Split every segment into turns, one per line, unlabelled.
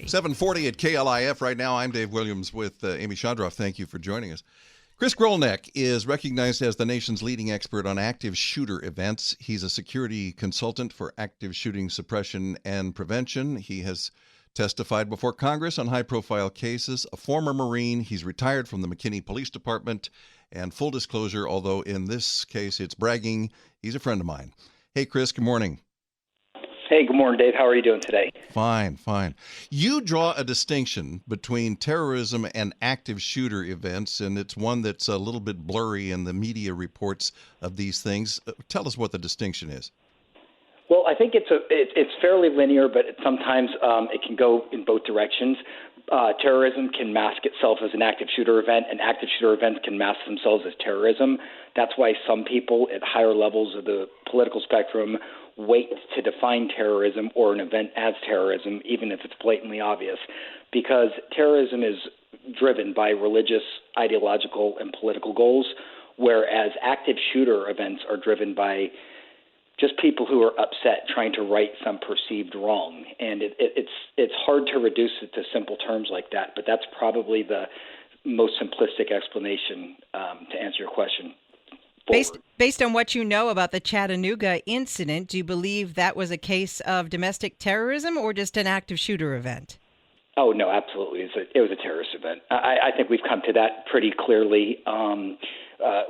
740 at KLIF right now. I'm Dave Williams with Amy Shadroff. Thank you for joining us. Chris Grolnick is recognized as the nation's leading expert on active shooter events. He's a security consultant for active shooting suppression and prevention. He has testified before Congress on high-profile cases. A former Marine, he's retired from the McKinney Police Department. And full disclosure, although in this case it's bragging, he's a friend of mine. Hey, Chris, good morning.
Hey, good morning, Dave. How are you doing today?
Fine. You draw a distinction between terrorism and active shooter events, and it's one that's a little bit blurry in the media reports of these things. Tell us what the distinction is.
Well, I think it's fairly linear, but sometimes it can go in both directions. Terrorism can mask itself as an active shooter event, and active shooter events can mask themselves as terrorism. That's why some people at higher levels of the political spectrum wait to define terrorism or an event as terrorism, even if it's blatantly obvious, because terrorism is driven by religious, ideological, and political goals, whereas active shooter events are driven by just people who are upset trying to right some perceived wrong. And it's hard to reduce it to simple terms like that, but that's probably the most simplistic explanation to answer your question.
Based on what you know about the Chattanooga incident, do you believe that was a case of domestic terrorism or just an active shooter event?
Oh, no, absolutely. It was a terrorist event. I think we've come to that pretty clearly.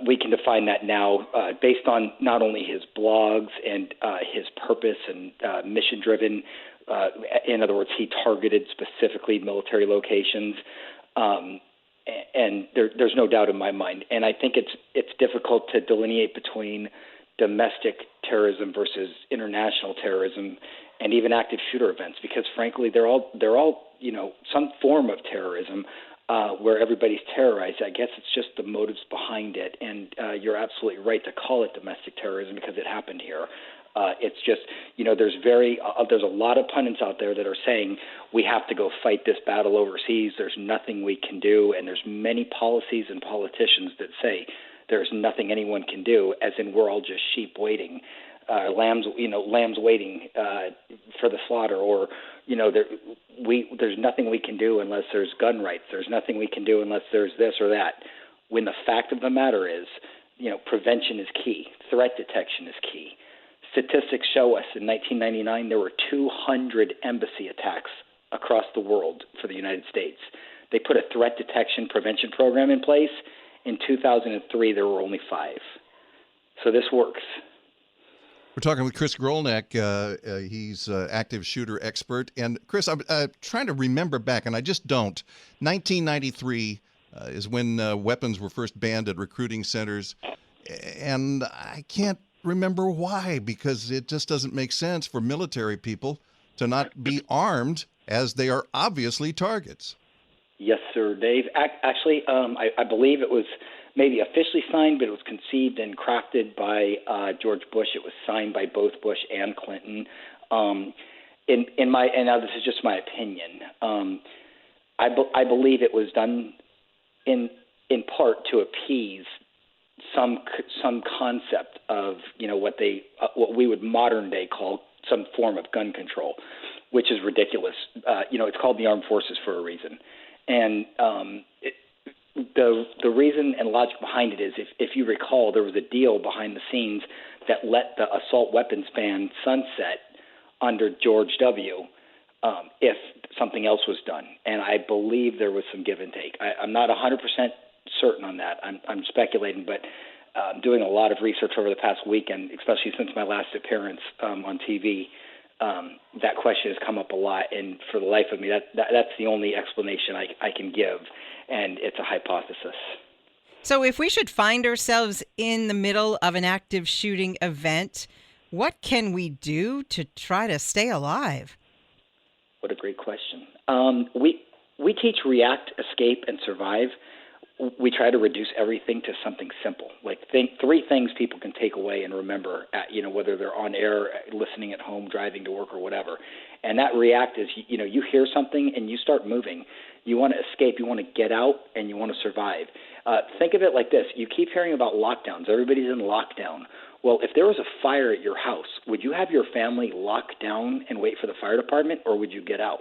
We can define that now based on not only his blogs and his purpose and mission-driven. In other words, he targeted specifically military locations. And there's no doubt in my mind. And I think it's difficult to delineate between domestic terrorism versus international terrorism and even active shooter events, because frankly they're all some form of terrorism where everybody's terrorized. I guess it's just the motives behind it. And you're absolutely right to call it domestic terrorism because it happened here. It's just, there's a lot of pundits out there that are saying we have to go fight this battle overseas. There's nothing we can do. And there's many policies and politicians that say there's nothing anyone can do, as in we're all just sheep waiting, lambs waiting for the slaughter, or, there's nothing we can do unless there's gun rights. There's nothing we can do unless there's this or that. When the fact of the matter is, prevention is key. Threat detection is key. Statistics show us in 1999 there were 200 embassy attacks across the world for the United States. They put a threat detection prevention program in place. In 2003, there were only 5. So this works.
We're talking with Chris Grolnick. He's an active shooter expert. And Chris, I'm trying to remember back, and I just don't. 1993 is when weapons were first banned at recruiting centers. And I can't remember why, because it just doesn't make sense for military people to not be armed as they are obviously targets.
Yes, sir, Dave. Actually, I believe it was maybe officially signed, but it was conceived and crafted by George Bush. It was signed by both Bush and Clinton. And now this is just my opinion. I believe it was done in part to appease some concept of what we would modern day call some form of gun control, which is ridiculous. It's called the armed forces for a reason, and the reason and logic behind it is if you recall, there was a deal behind the scenes that let the assault weapons ban sunset under George W. If something else was done, and I believe there was some give and take. I'm not 100% certain on that. I'm speculating, but doing a lot of research over the past weekend, especially since my last appearance on TV. That question has come up a lot, and for the life of me, that's the only explanation I can give, and it's a hypothesis.
So if we should find ourselves in the middle of an active shooting event, what can we do to try to stay alive?
What a great question. We teach react, escape, and survive. We try to reduce everything to something simple. Like three things people can take away and remember, whether they're on air, listening at home, driving to work, or whatever. And that react is, you hear something and you start moving. You want to escape, you want to get out, and you want to survive. Think of it like this. You keep hearing about lockdowns. Everybody's in lockdown. Well, if there was a fire at your house, would you have your family lock down and wait for the fire department, or would you get out?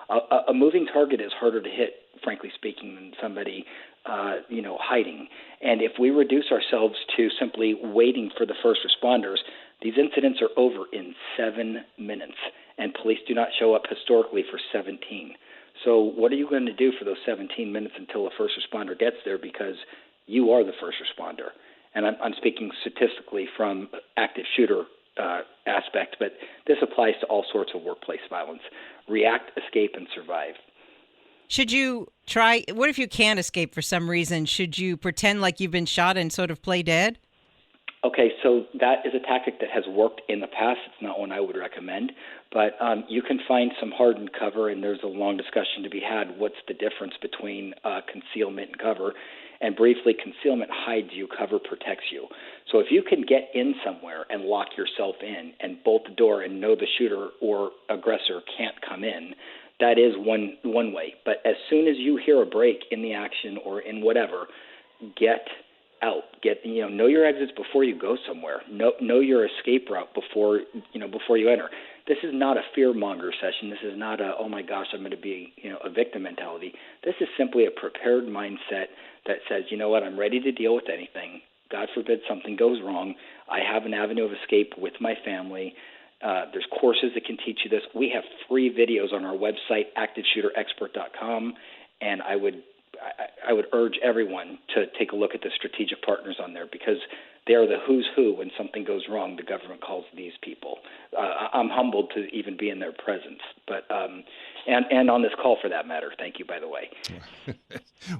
A moving target is harder to hit, frankly speaking, than somebody hiding. And if we reduce ourselves to simply waiting for the first responders, these incidents are over in 7 minutes, and police do not show up historically for 17. So what are you going to do for those 17 minutes until a first responder gets there, because you are the first responder? And I'm speaking statistically from active shooter aspect, but this applies to all sorts of workplace violence. React, escape, and survive.
Should you try, what if you can't escape for some reason? Should you pretend like you've been shot and sort of play dead?
Okay, so that is a tactic that has worked in the past. It's not one I would recommend, but you can find some hardened cover, and there's a long discussion to be had. What's the difference between concealment and cover? And briefly, concealment hides you, cover protects you. So if you can get in somewhere and lock yourself in and bolt the door and know the shooter or aggressor can't come in, that is one way. But as soon as you hear a break in the action or in whatever, get out. Know your exits before you go somewhere. Know your escape route before you enter. This is not a fear-monger session. This is not a, oh my gosh, I'm going to be a victim mentality. This is simply a prepared mindset that says, you know what, I'm ready to deal with anything. God forbid something goes wrong. I have an avenue of escape with my family. There's courses that can teach you this. We have free videos on our website, activeshooterexpert.com, and I would urge everyone to take a look at the strategic partners on there, because they are the who's who. When something goes wrong, the government calls these people. I'm humbled to even be in their presence, but and on this call for that matter. Thank you, by the way.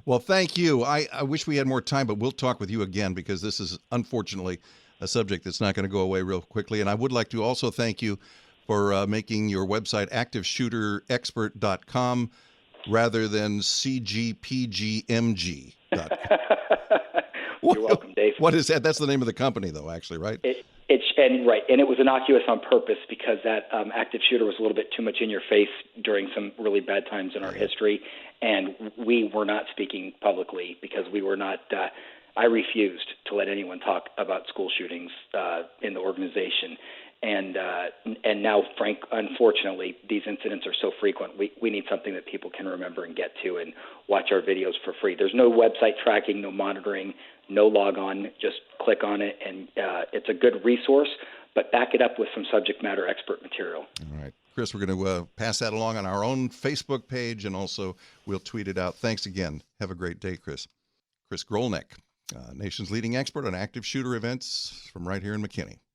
Well, thank you. I wish we had more time, but we'll talk with you again, because this is unfortunately a subject that's not going to go away real quickly. And I would like to also thank you for making your website activeshooterexpert.com rather than cgpgmg.
You're welcome, Dave.
What is that? That's the name of the company, though, actually, right?
Right, and it was innocuous on purpose, because that active shooter was a little bit too much in your face during some really bad times in our history, and we were not speaking publicly because we were not. I refused to let anyone talk about school shootings in the organization. And now, unfortunately, these incidents are so frequent, we need something that people can remember and get to and watch our videos for free. There's no website tracking, no monitoring, no log on. Just click on it, and it's a good resource, but back it up with some subject matter expert material.
All right. Chris, we're going to pass that along on our own Facebook page, and also we'll tweet it out. Thanks again. Have a great day, Chris. Chris Grolnick, nation's leading expert on active shooter events from right here in McKinney.